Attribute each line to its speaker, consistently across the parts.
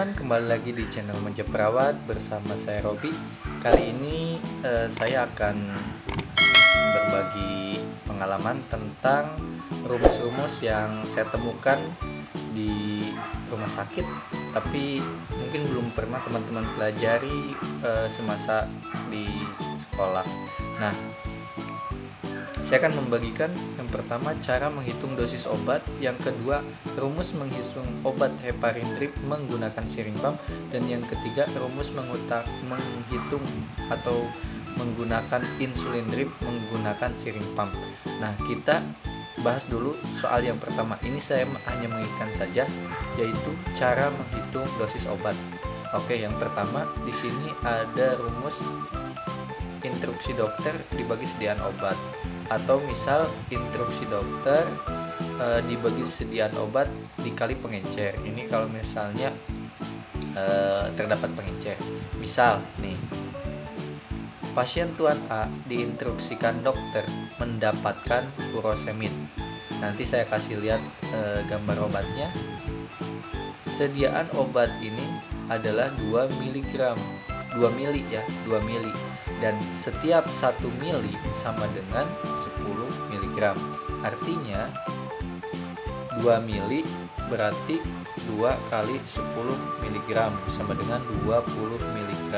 Speaker 1: teman-teman, kembali lagi di channel Meja Perawat bersama saya Robi. Kali ini saya akan berbagi pengalaman tentang rumus-rumus yang saya temukan di rumah sakit, tapi mungkin belum pernah teman-teman pelajari semasa di sekolah. Nah, saya akan membagikan yang pertama cara menghitung dosis obat, yang kedua rumus menghitung obat heparin drip menggunakan syringe pump, dan yang ketiga rumus menghitung atau menggunakan insulin drip menggunakan syringe pump. Nah, kita bahas dulu soal yang pertama. Ini saya hanya mengingatkan saja, yaitu cara menghitung dosis obat. Oke, yang pertama di sini ada rumus instruksi dokter dibagi sediaan obat, atau misal instruksi dokter dibagi sediaan obat dikali pengencer. Ini kalau misalnya terdapat pengencer. Misal nih, pasien Tuan A diinstruksikan dokter mendapatkan furosemid. Nanti saya kasih lihat gambar obatnya. Sediaan obat ini adalah 2 mg, 2 mili ya, 2 mili. Dan setiap 1 mili sama dengan 10 mg. Artinya 2 mili berarti 2 kali 10 mg sama dengan 20 mg.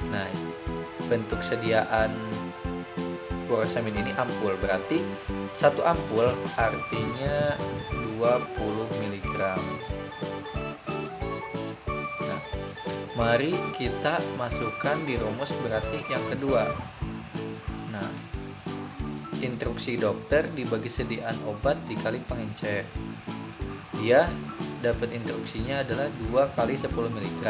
Speaker 1: Nah, bentuk sediaan furosemid ini ampul, berarti 1 ampul artinya 20 mg. Mari kita masukkan di rumus berarti yang kedua. Nah, instruksi dokter dibagi sediaan obat dikali pengencer. Dia dapat instruksinya adalah 2 kali 10 mg.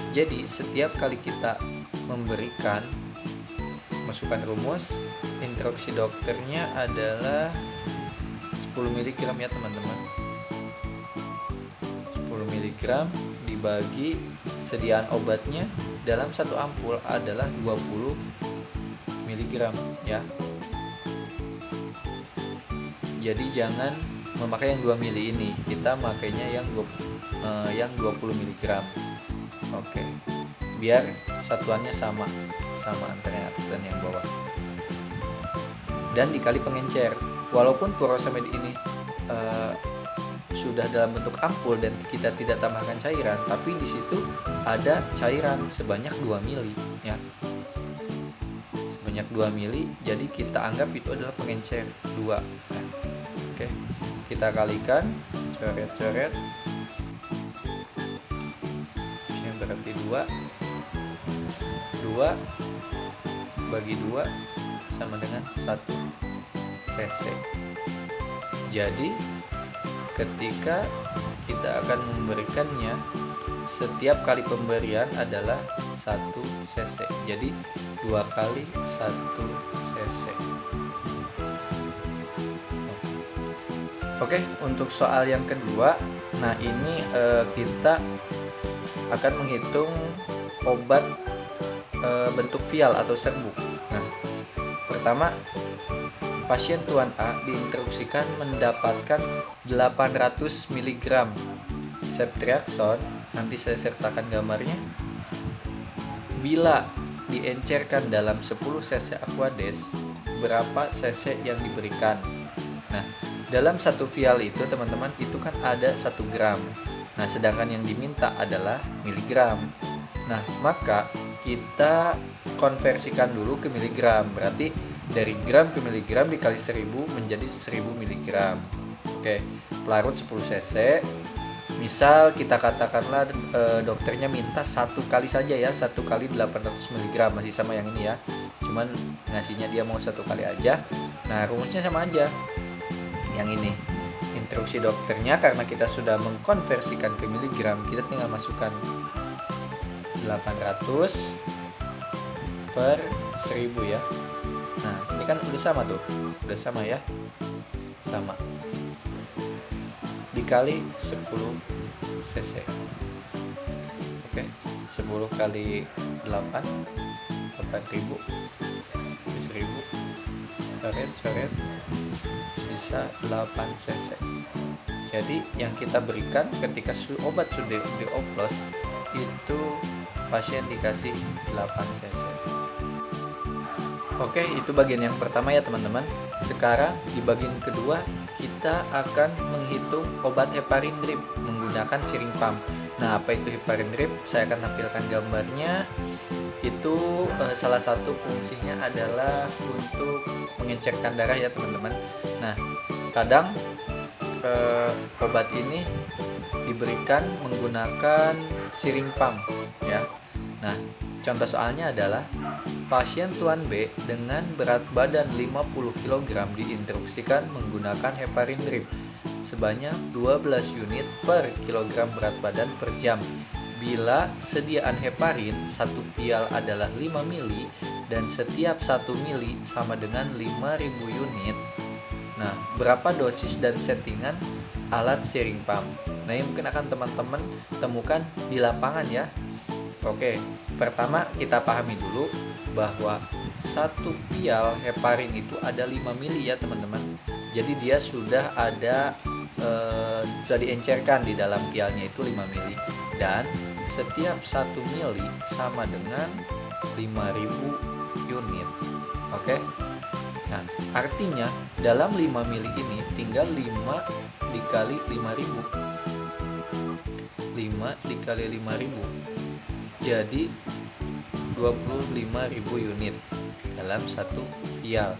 Speaker 1: Jadi setiap kali kita memberikan masukkan rumus, instruksi dokternya adalah 10 mg ya teman-teman. 10 mg dibagi sediaan obatnya dalam 1 ampul adalah 20 mg ya. Jadi jangan memakai yang 2 mili ini, kita makainya yang 20 mg. Oke. Biar satuannya sama antara yang atas dan yang bawah. Dan dikali pengencer. Walaupun furosemid ini sudah dalam bentuk ampul dan kita tidak tambahkan cairan, tapi di situ ada cairan sebanyak 2 mili ya. Sebanyak 2 mili, jadi kita anggap itu adalah pengencer 2 ya. Oke, kita kalikan, coret-coret. Ini berarti 2 bagi 2 sama dengan 1 cc. Jadi ketika kita akan memberikannya, setiap kali pemberian adalah 1 cc. Jadi 2 kali 1 cc. Oke, untuk soal yang kedua, nah ini kita akan menghitung obat bentuk vial atau serbuk. Nah, pertama, pasien Tuan A diinstruksikan mendapatkan 800 mg ceftriaxone, nanti saya sertakan gambarnya. Bila diencerkan dalam 10 cc Aquades, berapa cc yang diberikan? Nah, dalam 1 vial itu teman-teman, itu kan ada 1 gram. Nah, sedangkan yang diminta adalah miligram. Nah, maka kita konversikan dulu ke miligram. Berarti dari gram ke miligram dikali 1000 menjadi 1000 mg. Oke, pelarut 10 cc. Misal kita katakanlah dokternya minta 1 kali saja ya, 1 kali 800 mg, masih sama yang ini ya. Cuman ngasihnya dia mau 1 kali aja. Nah, rumusnya sama aja. Yang ini. Instruksi dokternya, karena kita sudah mengkonversikan ke miligram, kita tinggal masukkan 800 per 1000 ya. Nah, ini kan udah sama tuh. Udah sama ya. Sama. Dikali 10 cc. Oke, 10 kali 8 8000 1000 coret sisa 8 cc. Jadi yang kita berikan ketika obat sudah dioplos itu pasien dikasih 8 cc. Oke, itu bagian yang pertama ya teman-teman. Sekarang di bagian kedua kita akan menghitung obat heparin drip menggunakan syring pump. Nah, apa itu heparin drip? Saya akan tampilkan gambarnya. Itu salah satu fungsinya adalah untuk mengencerkan darah ya teman-teman. Nah, kadang obat ini diberikan menggunakan syring pump ya. Nah, contoh soalnya adalah pasien Tuan B dengan berat badan 50 kg diinstruksikan menggunakan heparin drip sebanyak 12 unit per kilogram berat badan per jam. Bila sediaan heparin 1 pial adalah 5 mili dan setiap 1 mili sama dengan 5.000 unit. Nah, berapa dosis dan settingan alat syring pump? Nah, ini mungkin akan teman-teman temukan di lapangan ya. Oke, pertama kita pahami dulu bahwa 1 pial heparin itu ada 5 mili ya teman-teman. Jadi dia sudah ada sudah diencerkan di dalam pialnya itu 5 mili, dan setiap 1 mili sama dengan 5.000 unit. Oke. Nah, artinya dalam 5 mili ini tinggal 5 dikali 5.000. 5 dikali 5.000. Jadi 25.000 unit dalam 1 vial.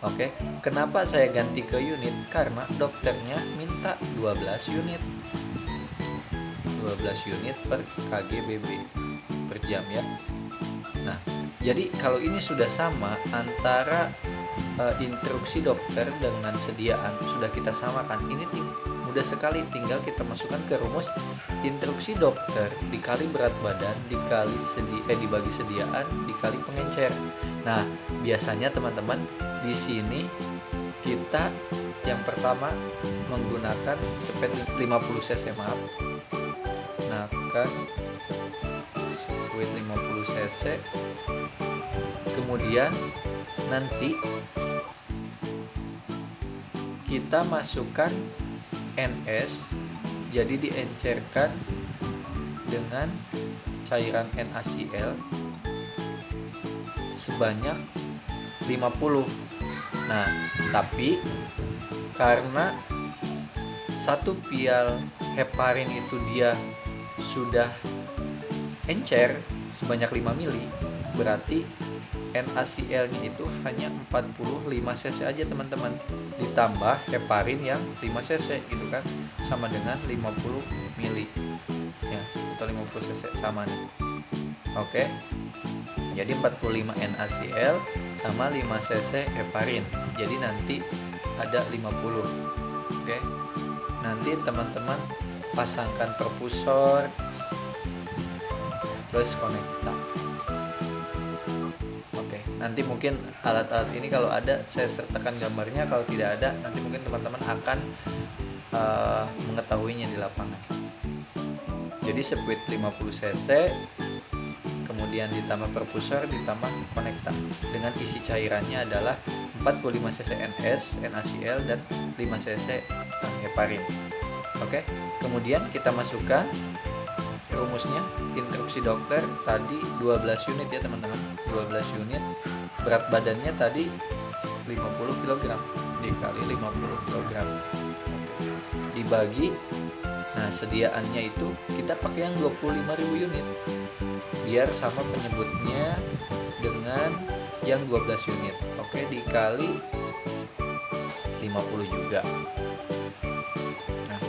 Speaker 1: Oke, kenapa saya ganti ke unit? Karena dokternya minta 12 unit. 12 unit per kgbb per jam ya. Nah, jadi kalau ini sudah sama antara instruksi dokter dengan sediaan sudah kita samakan. Ini mudah sekali, tinggal kita masukkan ke rumus instruksi dokter dikali berat badan dikali dibagi sediaan dikali pengencer. Nah, biasanya teman-teman di sini kita yang pertama menggunakan spet 50 cc maaf. Nah, kan spet 50 cc. Kemudian nanti kita masukkan NS, jadi diencerkan dengan cairan NaCl sebanyak 50. Nah, tapi karena 1 pial heparin itu dia sudah encer sebanyak 5 mili, berarti NaCl-nya itu hanya 45 cc aja teman-teman, ditambah heparin yang 5 cc gitu kan, sama dengan 50 mili ya, atau 50 cc sama nih. Oke, jadi 45 NaCl sama 5 cc heparin, jadi nanti ada 50. Oke, nanti teman-teman pasangkan perfusor plus konektor. Nanti mungkin alat-alat ini kalau ada saya sertakan gambarnya, kalau tidak ada nanti mungkin teman-teman akan mengetahuinya di lapangan. Jadi split 50 cc, kemudian ditambah perfusor ditambah konektor dengan isi cairannya adalah 45 cc NS, NaCl dan 5 cc heparin. Oke, kemudian kita masukkan rumusnya, instruksi dokter tadi 12 unit ya teman-teman, 12 unit, berat badannya tadi 50 kg dikali 50 kg dibagi, nah sediaannya itu kita pakai yang 25.000 unit biar sama penyebutnya dengan yang 12 unit. Oke, dikali 50 juga. Nah,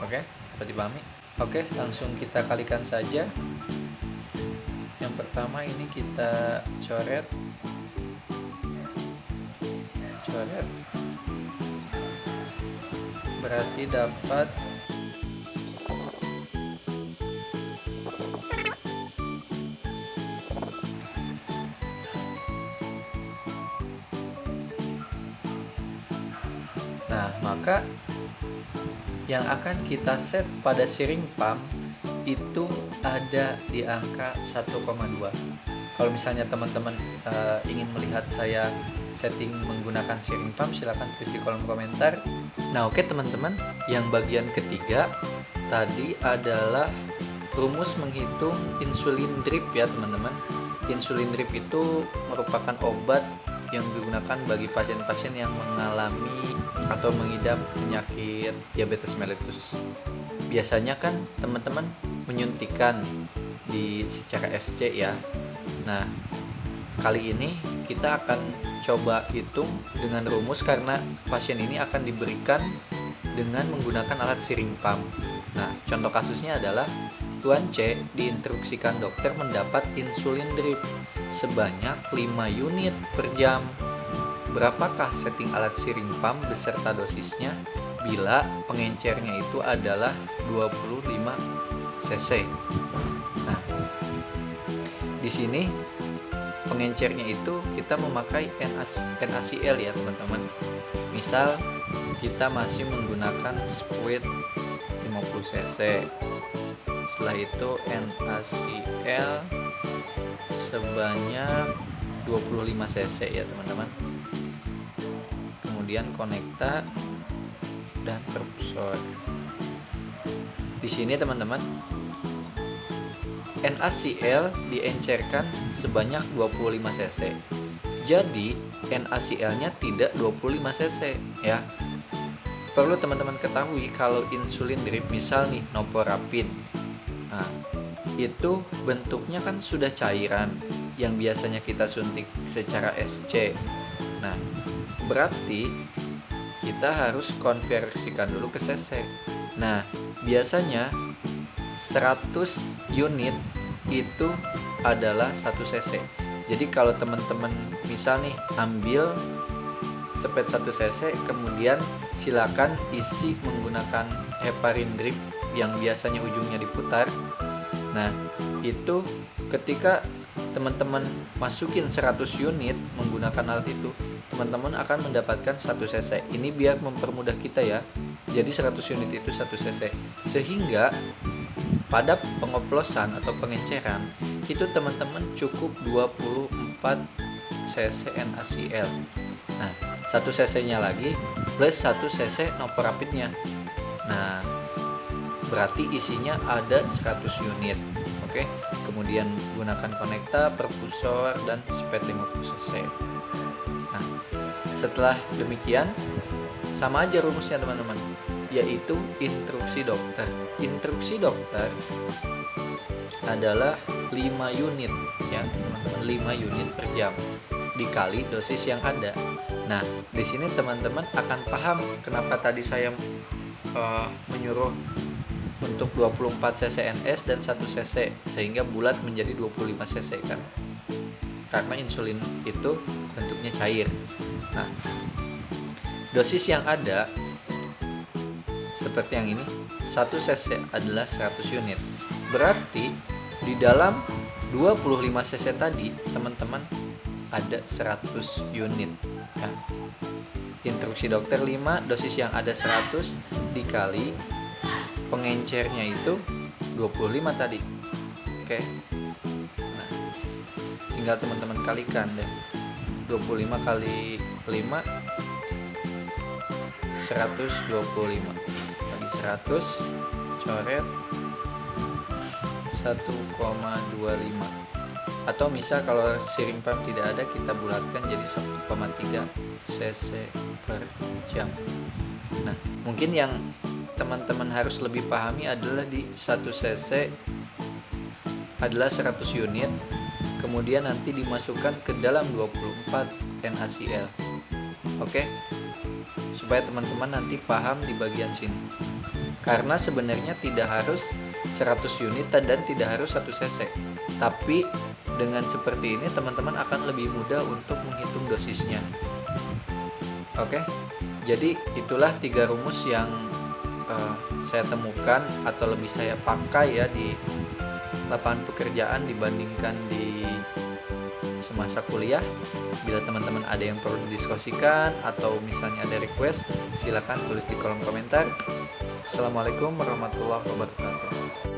Speaker 1: oke, dapat dipahami? Oke, langsung kita kalikan saja. Yang pertama ini kita coret. Berarti dapat 1. Nah, maka yang akan kita set pada syring pump itu ada di angka 1,2. Kalau misalnya teman-teman ingin melihat saya setting menggunakan syring pump, silahkan tulis di kolom komentar. Nah, oke teman-teman, yang bagian ketiga tadi adalah rumus menghitung insulin drip ya teman-teman. Insulin drip itu merupakan obat yang digunakan bagi pasien-pasien yang mengalami atau mengidap penyakit diabetes mellitus. Biasanya kan teman-teman menyuntikan secara SC ya. Nah, kali ini kita akan coba hitung dengan rumus karena pasien ini akan diberikan dengan menggunakan alat syringe pump. Nah, contoh kasusnya adalah Tuan C diinstruksikan dokter mendapat insulin drip sebanyak 5 unit per jam. Berapakah setting alat syringe pump beserta dosisnya bila pengencernya itu adalah 25 cc? Nah, di sini pengencernya itu kita memakai NaCl ya teman-teman. Misal kita masih menggunakan Spuit 50 cc. Setelah itu NaCl sebanyak 25 cc ya teman-teman. Kemudian konekta dan perfusor. Di sini teman-teman, NaCl diencerkan sebanyak 25 cc. Jadi NaCl-nya tidak 25 cc ya. Perlu teman-teman ketahui kalau insulin drip misal nih Novorapid. Nah, itu bentuknya kan sudah cairan yang biasanya kita suntik secara SC. Nah, berarti kita harus konversikan dulu ke cc. Nah, biasanya 100 unit itu adalah 1 cc. Jadi kalau teman-teman misal nih ambil sepet 1 cc, kemudian silakan isi menggunakan heparin drip yang biasanya ujungnya diputar. Nah, itu ketika teman-teman masukin 100 unit menggunakan alat itu, teman-teman akan mendapatkan 1 cc. Ini biar mempermudah kita ya. Jadi 100 unit itu 1 cc. Sehingga pada pengoplosan atau pengenceran itu teman-teman cukup 24 cc NaCl. Nah, 1 cc-nya lagi plus 1 cc Novorapidnya. Nah, berarti isinya ada 100 unit. Oke. Kemudian gunakan konekta, perfusor, dan spet 50 cc. Nah, setelah demikian sama aja rumusnya teman-teman, yaitu instruksi dokter. Instruksi dokter adalah 5 unit ya teman-teman, 5 unit per jam dikali dosis yang ada. Nah, di sini teman-teman akan paham kenapa tadi saya menyuruh untuk 24 cc NS dan 1 cc sehingga bulat menjadi 25 cc kan. Karena insulin itu bentuknya cair. Nah, dosis yang ada seperti yang ini, 1 cc adalah 100 unit. Berarti di dalam 25 cc tadi teman-teman ada 100 unit ya. Instruksi dokter 5, dosis yang ada 100 dikali pengencernya itu 25 tadi. Oke. Nah, tinggal teman-teman kalikan deh. 25 kali 5 125. Bagi 100 coret 1,25. Atau misal kalau syringe pump tidak ada, kita bulatkan jadi 1,3 cc per jam. Nah, mungkin yang teman-teman harus lebih pahami adalah di 1 cc adalah 100 unit, kemudian nanti dimasukkan ke dalam 24 NaCl. Oke? Supaya teman-teman nanti paham di bagian sini. Karena sebenarnya tidak harus 100 unit dan tidak harus 1 cc. Tapi dengan seperti ini teman-teman akan lebih mudah untuk menghitung dosisnya. Oke? Jadi itulah 3 rumus yang saya temukan atau lebih saya pakai ya di lapangan pekerjaan dibandingkan di semasa kuliah. Bila teman-teman ada yang perlu didiskusikan atau misalnya ada request, silakan tulis di kolom komentar. Assalamualaikum warahmatullahi wabarakatuh.